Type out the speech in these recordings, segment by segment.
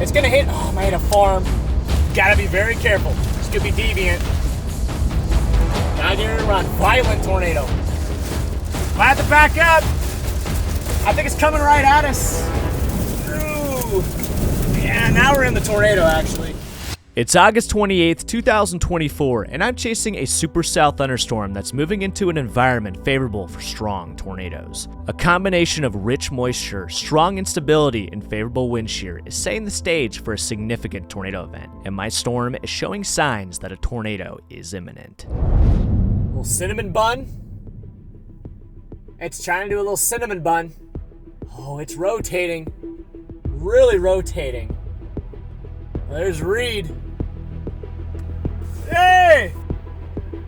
It's gonna hit. Oh, I hit a farm. Gotta be very careful. This could be deviant. Gotta get ready to run. Violent tornado. I have to back up. I think it's coming right at us. Ooh. Yeah, now we're in the tornado, actually. It's August 28th, 2024, and I'm chasing a supercell thunderstorm that's moving into an environment favorable for strong tornadoes. A combination of rich moisture, strong instability, and favorable wind shear is setting the stage for a significant tornado event, and my storm is showing signs that a tornado is imminent. A little cinnamon bun. It's trying to do a little cinnamon bun. Oh, it's rotating. Really rotating. There's Reed. Hey!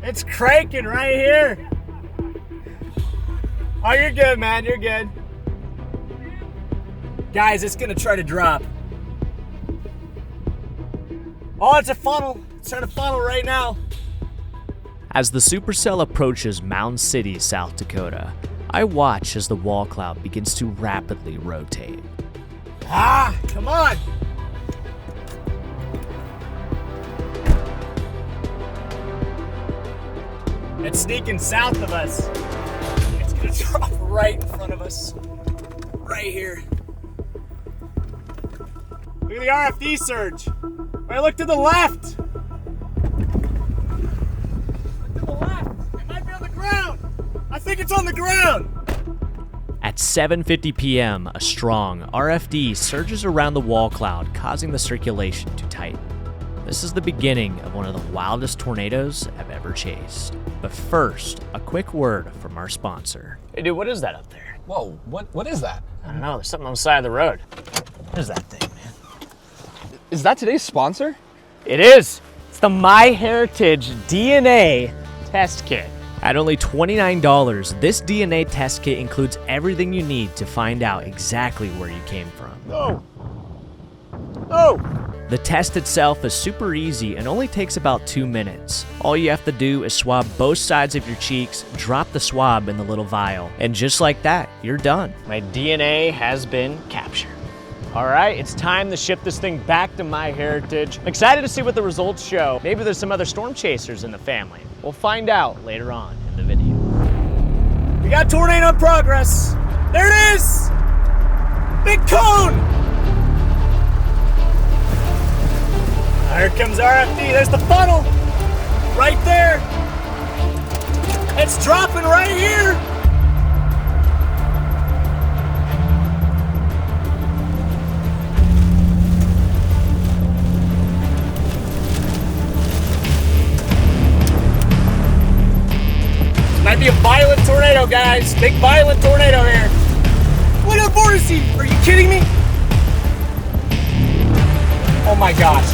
It's cranking right here. Oh, you're good, man. You're good. Guys, it's gonna try to drop. Oh, it's a funnel. It's trying to funnel right now. As the supercell approaches Mound City, South Dakota, I watch as the wall cloud begins to rapidly rotate. Ah, come on. It's sneaking south of us. It's gonna drop right in front of us. Right here. Look at the RFD surge. Right, look to the left. Look to the left. It might be on the ground. I think it's on the ground. At 7:50 p.m., a strong RFD surges around the wall cloud, causing the circulation to tighten. This is the beginning of one of the wildest tornadoes I've ever chased. But first, a quick word from our sponsor. Hey dude, what is that up there? Whoa, what is that? I don't know, there's something on the side of the road. What is that thing, man? Is that today's sponsor? It is. It's the MyHeritage DNA test kit. At only $29, this DNA test kit includes everything you need to find out exactly where you came from. Oh! Oh! The test itself is super easy and only takes about 2 minutes. All you have to do is swab both sides of your cheeks, drop the swab in the little vial, and just like that, you're done. My DNA has been captured. All right, it's time to ship this thing back to MyHeritage. I'm excited to see what the results show. Maybe there's some other storm chasers in the family. We'll find out later on in the video. We got tornado in progress. There it is! Big cone! Here comes RFD. There's the funnel. Right there. It's dropping right here. This might be a violent tornado, guys. Big violent tornado here. Look at the vortice. Are you kidding me? Oh my gosh.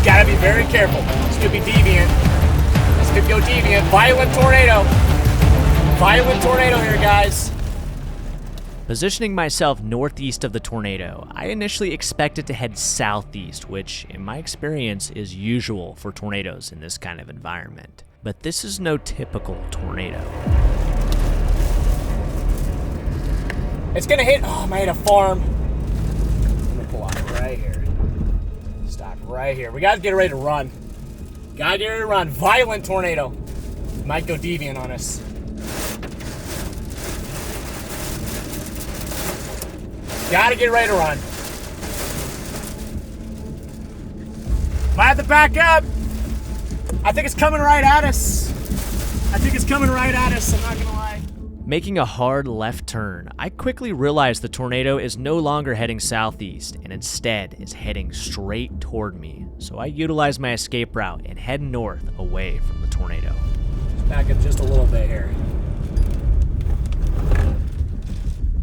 Gotta be very careful. This could be deviant. This could go deviant. Violent tornado. Violent tornado here, guys. Positioning myself northeast of the tornado, I initially expected to head southeast, which, in my experience, is usual for tornadoes in this kind of environment. But this is no typical tornado. It's gonna hit. Oh, I hit a farm. I'm gonna pull out right here. Stop right here. We gotta get ready to run. Gotta get ready to run. Violent tornado. Might go deviant on us. Gotta get ready to run. Might have to back up. I think it's coming right at us. I'm not gonna lie. Making a hard left turn, I quickly realized the tornado is no longer heading southeast and instead is heading straight toward me. So I utilize my escape route and head north away from the tornado. Let's back up just a little bit here.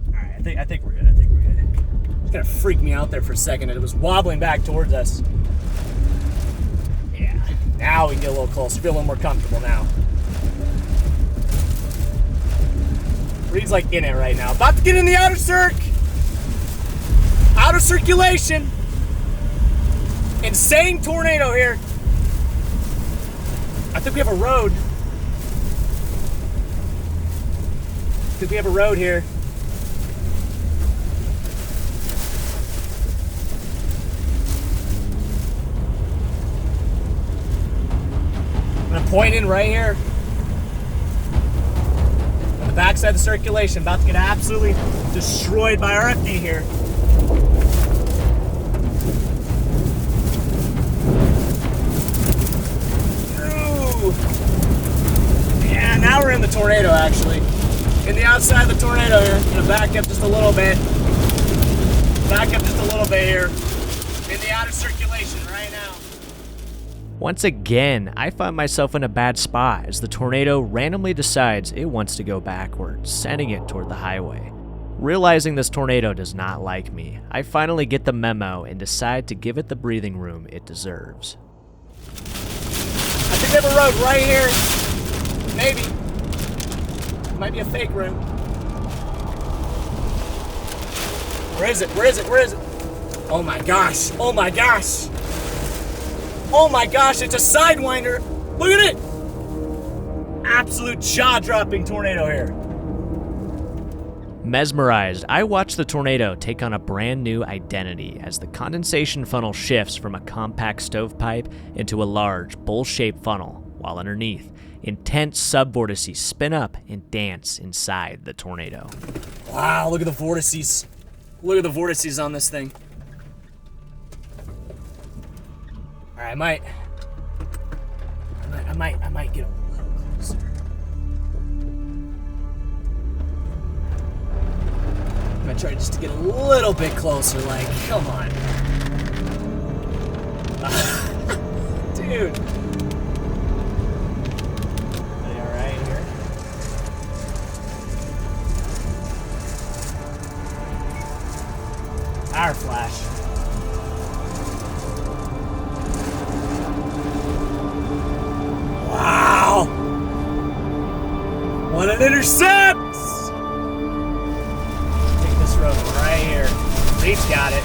Alright, I think we're good. It's gonna freak me out there for a second. It was wobbling back towards us. Yeah. Now we can get a little closer. Feel a little more comfortable now. Reed's like in it right now. About to get in the outer circ. Outer circulation. Insane tornado here. I think we have a road. here. pointing right here. On the backside of the circulation, about to get absolutely destroyed by our FD here. Ooh. Yeah, now we're in the tornado actually. In the outside of the tornado here. I'm gonna back up just a little bit. Back up just a little bit here. In the outer circulation right now. Once again, I find myself in a bad spot as the tornado randomly decides it wants to go backwards, sending it toward the highway. Realizing this tornado does not like me, I finally get the memo and decide to give it the breathing room it deserves. I think they have a road right here. Maybe. Might be a fake room. Where is it? Where is it? Where is it? Oh my gosh. Oh my gosh. Oh my gosh, it's a sidewinder. Look at it. Absolute jaw-dropping tornado here. Mesmerized, I watch the tornado take on a brand new identity as the condensation funnel shifts from a compact stovepipe into a large, bowl-shaped funnel, while underneath, intense subvortices spin up and dance inside the tornado. Wow, look at the vortices. Look at the vortices on this thing. All right, I might get a little closer. I'm gonna try just to get a little bit closer, like, come on. Dude. Are you all right here? Power flash. Wow! What an intercept! Take this road right here. Reed's got it.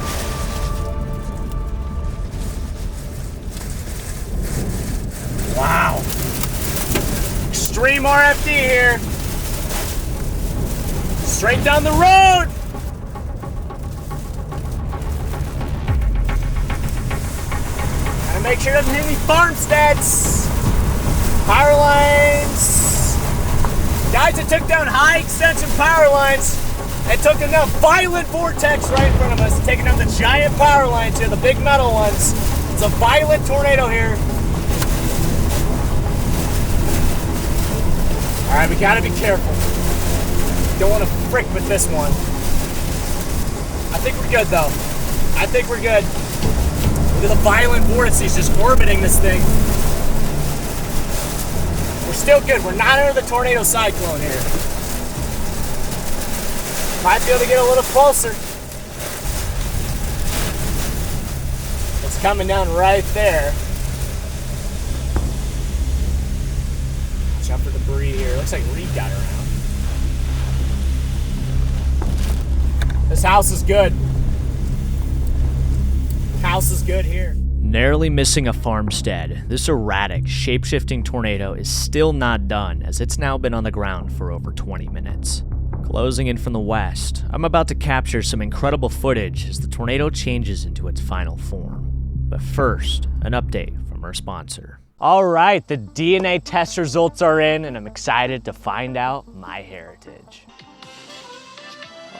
Wow. Extreme RFD here. Straight down the road. Gotta make sure it doesn't hit any farmsteads. Power lines. Guys, it took down high extension power lines. It took down violent vortex right in front of us, taking down the giant power lines here, the big metal ones. It's a violent tornado here. All right, we gotta be careful. Don't want to frick with this one. I think we're good though. I think we're good. Look at the violent vortices just orbiting this thing. We're still good. We're not under the tornado cyclone here. Might be able to get a little closer. It's coming down right there. Jump for debris here. Looks like Reed got around. This house is good. House is good here. Narrowly missing a farmstead, this erratic, shape-shifting tornado is still not done as it's now been on the ground for over 20 minutes. Closing in from the west, I'm about to capture some incredible footage as the tornado changes into its final form. But first, an update from our sponsor. All right, the DNA test results are in, and I'm excited to find out my heritage.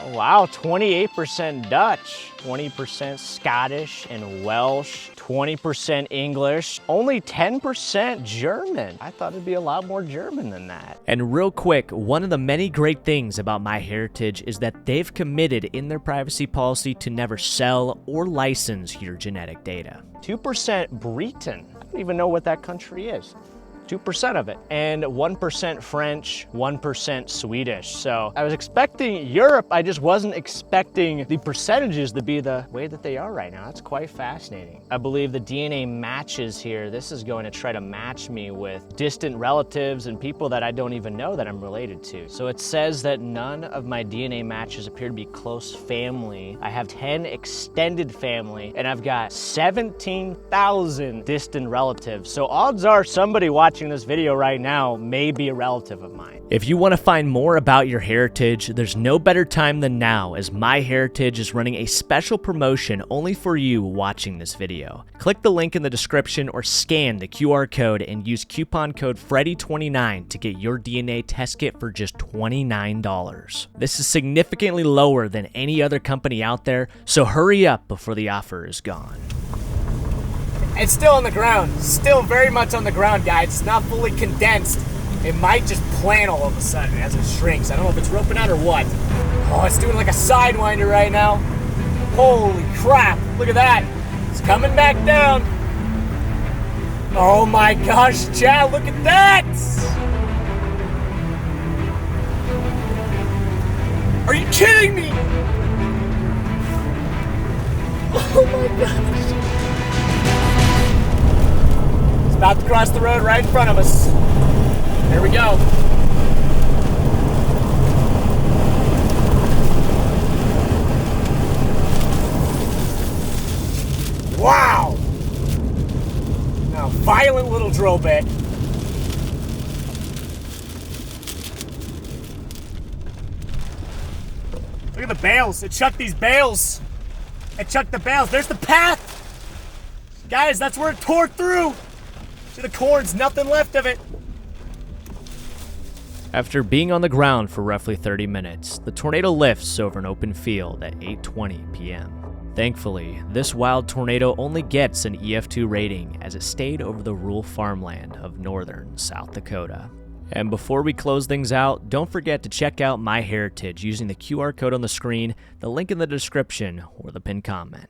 Oh, wow, 28% Dutch, 20% Scottish and Welsh, 20% English, only 10% German. I thought it'd be a lot more German than that. And real quick, one of the many great things about MyHeritage is that they've committed in their privacy policy to never sell or license your genetic data. 2% Britain. I don't even know what that country is. 2% of it, and 1% French, 1% Swedish. So I was expecting Europe, I just wasn't expecting the percentages to be the way that they are right now. That's quite fascinating. I believe the DNA matches here, this is going to try to match me with distant relatives and people that I don't even know that I'm related to. So it says that none of my DNA matches appear to be close family. I have 10 extended family, and I've got 17,000 distant relatives. So odds are somebody watching watching this video right now may be a relative of mine. If you want to find more about your heritage, there's no better time than now, as MyHeritage is running a special promotion only for you watching this video. Click the link in the description or scan the QR code and use coupon code Freddy29 to get your DNA test kit for just $29. This is significantly lower than any other company out there, so hurry up before the offer is gone. It's still on the ground. Still very much on the ground, guys. It's not fully condensed. It might just plant all of a sudden as it shrinks. I don't know if it's roping out or what. Oh, it's doing like a sidewinder right now. Holy crap. Look at that. It's coming back down. Oh my gosh, Chad, look at that. Are you kidding me? Oh my gosh. It's about to cross the road right in front of us. Here we go. Wow! Now, violent little drill bit. Look at the bales. It chucked these bales. It chucked the bales. There's the path. Guys, that's where it tore through. See the cords, nothing left of it. After being on the ground for roughly 30 minutes, the tornado lifts over an open field at 8:20 p.m. Thankfully, this wild tornado only gets an EF2 rating as it stayed over the rural farmland of northern South Dakota. And before we close things out, don't forget to check out MyHeritage using the QR code on the screen, the link in the description, or the pinned comment.